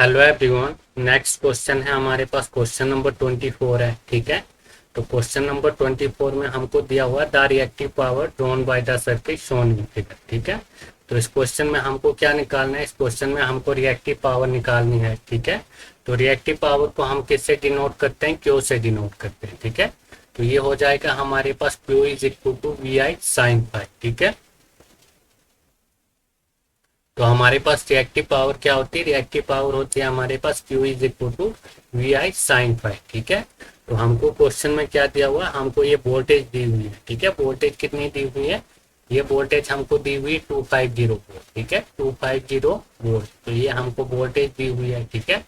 Hello everyone. Next question है हमारे पास, question number 24 है। ठीक है, तो क्वेश्चन नंबर 24 में हमको दिया हुआ the reactive power drawn by the circuit shown in figure. ठीक है, तो इस क्वेश्चन में हमको क्या निकालना है? इस क्वेश्चन में हमको रिएक्टिव पावर निकालनी है। ठीक है, तो रिएक्टिव पावर को हम किससे डिनोट करते हैं? क्यू से डिनोट करते हैं। ठीक है, तो ये हो जाएगा हमारे पास Q is equal to V I sine phi. ठीक है, तो हमारे पास रिएक्टिव पावर क्या होती है? रिएक्टिव पावर होती है हमारे पास Q is equal to V I sine phi. ठीक है, तो हमको क्वेश्चन में क्या दिया हुआ है? हमको ये वोल्टेज दी हुई है। ठीक है, वोल्टेज कितनी दी हुई है? ये वोल्टेज हमको दी हुई 250 वोल्ट। ठीक है, 250 वोल्ट, तो ये हमको वोल्टेज दी हुई है। ठीक है,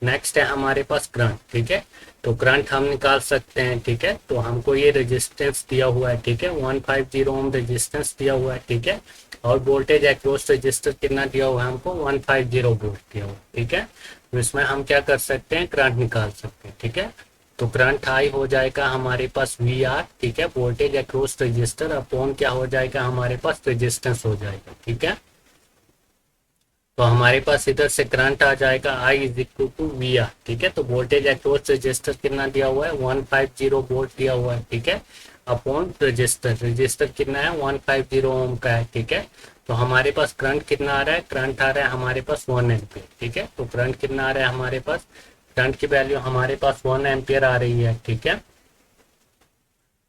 नेक्स्ट है हमारे पास करंट। ठीक है, तो करंट हम निकाल सकते हैं। ठीक है, तो हमको ये रेजिस्टेंस दिया हुआ है। ठीक है, 150 ओम रेजिस्टेंस दिया हुआ है। ठीक है, और वोल्टेज अक्रॉस रजिस्टर कितना दिया हुआ है? हमको 150 वोल्ट दिया हुआ है। ठीक है, तो इसमें हम क्या कर सकते हैं? करंट निकाल सकते हैं। ठीक है, तो करंट आई हो जाएगा हमारे पास वी आर। ठीक है, वोल्टेज अक्रॉस रजिस्टर अपॉन क्या हो जाएगा? हमारे पास रेजिस्टेंस हो जाएगा। ठीक है, तो हमारे पास इधर से करंट आ जाएगा I is equal to V R. ठीक है, तो वोल्टेज अक्रॉस रजिस्टर कितना दिया हुआ है? 150 वोल्ट दिया हुआ है। ठीक है, अपॉन रजिस्टर, रजिस्टर कितना है? 150 ओम का है। ठीक है, तो हमारे पास करंट कितना आ रहा है? करंट आ रहा है हमारे पास 1 एम्पियर। ठीक है, तो करंट कितना आ रहा है हमारे पास? करंट की वैल्यू हमारे पास 1 एम्पियर आ रही है। ठीक है,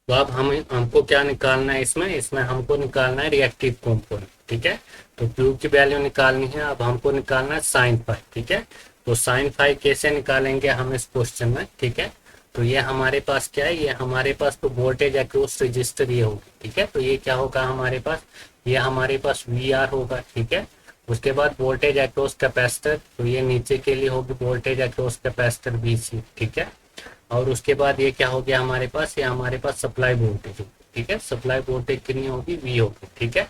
तो अब हमको क्या निकालना है? इसमें इसमें हमको निकालना है रिएक्टिव कंपोनेंट। ठीक है, तो Q की वैल्यू निकालनी है। अब हमको निकालना है साइन फाई। ठीक है, तो साइन फाई कैसे निकालेंगे हम इस क्वेश्चन में? ठीक है, तो ये हमारे पास क्या है? ये हमारे पास तो वोल्टेज अक्रॉस रजिस्टर ये होगी। ठीक है, तो ये क्या होगा हमारे पास? ये हमारे पास वी आर होगा। ठीक है, उसके बाद वोल्टेज अक्रॉस कैपेसिटर, तो ये नीचे के लिए होगी वोल्टेज अक्रॉस कैपेसिटर वी सी। ठीक है, और उसके बाद ये क्या हो गया हमारे पास? ये हमारे पास सप्लाई वोल्टेज होगी। ठीक है, सप्लाई वोल्टेज कितनी होगी? वी होगी। ठीक है,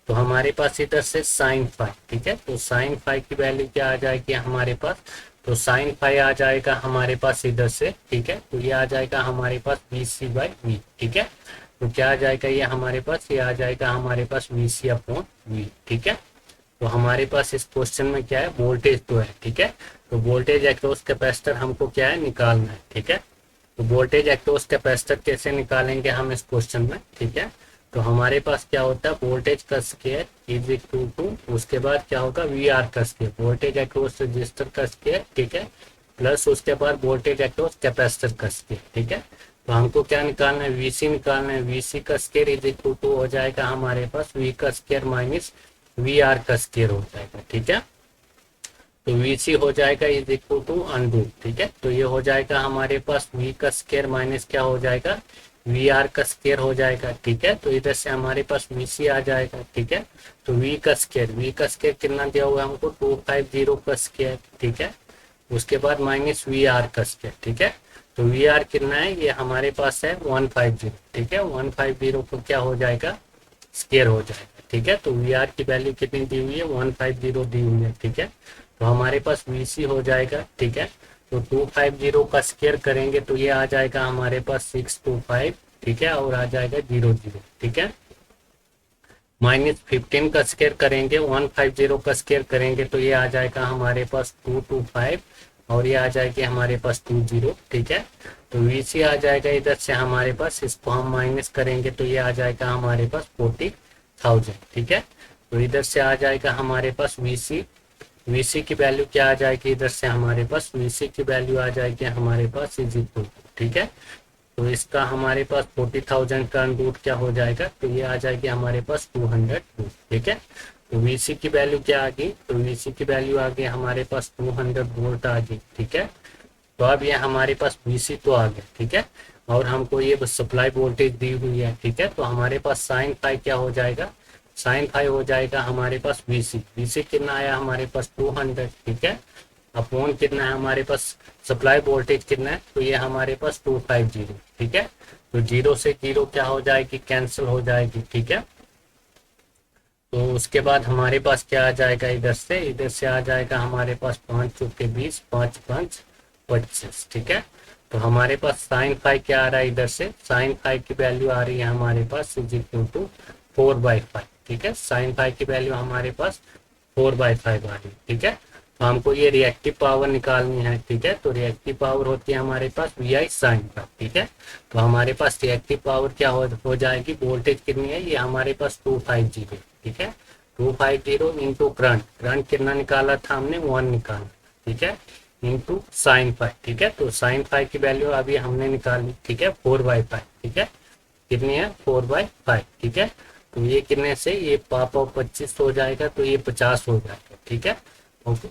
तो हमारे पास इधर से साइन फाई। ठीक है, तो साइन फाई की वैल्यू क्या आ जाएगी हमारे पास? तो साइन फाई आ जाएगा हमारे पास इधर से। ठीक है, तो ये आ जाएगा हमारे पास वी सी बाई वी। ठीक है, तो क्या आ जाएगा ये हमारे पास? ये आ जाएगा हमारे पास वी सी अपॉन वी। ठीक है, तो हमारे पास इस क्वेश्चन में क्या है? वोल्टेज तो है। ठीक है, तो वोल्टेज अक्रॉस कैपेसिटर हमको क्या है? निकालना है। ठीक है, तो वोल्टेज अक्रॉस कैपेसिटर कैसे निकालेंगे हम इस क्वेश्चन में? ठीक है, तो हमारे पास क्या होता है? वोल्टेज का स्क्वायर इज इक्वल टू, उसके बाद क्या होगा? वी आर का स्क्वायर, वोल्टेज अक्रॉस रजिस्टर का स्क्वायर। ठीक है, प्लस उसके बाद वोल्टेज अक्रॉस कैपेसिटर का स्क्वायर। ठीक है, तो हमको क्या निकालना है? वीसी निकालना है। वीसी का स्क्वायर इज इक्वल टू हो जाएगा हमारे पास वी का स्क्वायर माइनस वी आर का स्क्वायर हो जाएगा। ठीक है, तो वीसी हो जाएगा इज इक्वल टू अंडू। ठीक है, तो ये हो जाएगा हमारे पास वी का स्क्वायर माइनस क्या हो जाएगा? वी आर का स्क्वायर हो जाएगा। ठीक है, तो इधर से हमारे पास वीसी आ जाएगा। ठीक है, तो वी का स्क्वायर कितना दिया हुआ है हमको? 250 का स्क्वायर। ठीक है, उसके बाद माइनस वी आर का स्क्वायर। ठीक है, तो वी आर कितना है? ये हमारे पास है 150। ठीक है, 150 को क्या हो जाएगा? स्क्वायर हो जाएगा। ठीक है, तो वी आर की वैल्यू कितनी दी हुई है? 150 दी हुई है। ठीक है, तो हमारे पास वीसी हो जाएगा। ठीक है, तो 250 का स्क्वायर करेंगे तो ये आ जाएगा हमारे पास 625। ठीक है, और आ जाएगा 00। ठीक है, माइनस 15 का स्क्वायर करेंगे, 150 का स्क्वायर करेंगे तो ये आ जाएगा हमारे पास 225, और ये आ जाएगी हमारे पास 20। ठीक है, तो वीसी आ जाएगा इधर से हमारे पास, इसको हम माइनस करेंगे तो ये आ जाएगा हमारे पास 40,000। ठीक है, तो इधर से आ जाएगा हमारे पास वीसी। वीसी की वैल्यू क्या आ जाएगी? इधर से हमारे पास वीसी की वैल्यू आ जाएगी हमारे पास इज इक्वल। ठीक है, तो इसका हमारे पास 40,000 का रूट क्या हो जाएगा? तो ये आ जाएगी हमारे पास 200। ठीक है, तो वीसी की वैल्यू क्या आ गई? तो वीसी की वैल्यू आ गई हमारे पास 200 वोल्ट आ गई। ठीक है, तो अब ये हमारे पास वीसी तो आ गया। ठीक है, और हमको ये सप्लाई वोल्टेज दी हुई है। ठीक है, तो हमारे पास साइन फाई क्या हो जाएगा? साइन फाई हो जाएगा हमारे पास वीसी। वीसी कितना आया हमारे पास? 200। ठीक है, अपॉन कितना है हमारे पास? सप्लाई वोल्टेज कितना है? तो ये हमारे पास 250। ठीक है, तो जीरो से जीरो क्या हो जाएगी? कैंसिल हो जाएगी। ठीक है, तो उसके बाद हमारे पास क्या आ जाएगा? इधर से आ जाएगा हमारे पास 5 चौके 20, 5 5 25। ठीक है, तो हमारे पास साइन फाई क्या आ रहा है? इधर से साइन फाई की वैल्यू आ रही है हमारे पास इज इक्वल टू 4/5। ठीक है, साइन फाई की वैल्यू हमारे पास 4/5 आ रही है। ठीक है, तो हमको ये रिएक्टिव पावर निकालनी है, ठीक है। तो रिएक्टिव पावर होती है हमारे पास वी आई साइन का, ठीक है। तो हमारे पास रिएक्टिव पावर क्या हो जाएगी, वोल्टेज कितनी है, ये हमारे पास 250, ठीक है। 250 इंटू करंट, करंट कितना निकाला था हमने, 1 निकाला, ठीक है, इंटू साइन फाइव, ठीक है। तो साइन फाइव की वैल्यू अभी हमने निकाली, ठीक है, 4/5, ठीक है। कितनी है, 4/5, ठीक है। तो ये कितने से, ये पापा 25 हो जाएगा, तो ये 50 हो जाएगा, ठीक है।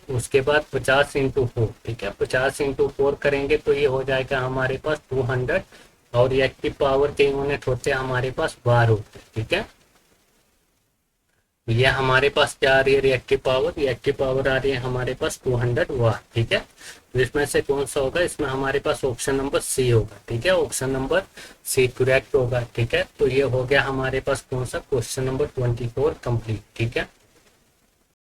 उसके बाद 50 इंटू 4, ठीक है, 50 इंटू 4 करेंगे तो ये हो जाएगा हमारे पास 200, और रिएक्टिव पावर के यूनिट होते हैं हमारे पास वार होते हैं, ठीक है। ये हमारे पास क्या आ रही है, रिएक्टिव पावर आ रही है हमारे पास 200 वाट, ठीक है। तो इसमें से कौन सा होगा, इसमें हमारे पास ऑप्शन नंबर सी होगा, ठीक है, ऑप्शन नंबर सी करेक्ट होगा, ठीक है। तो ये हो गया हमारे पास कौन सा, क्वेश्चन नंबर 24 कंप्लीट, ठीक है।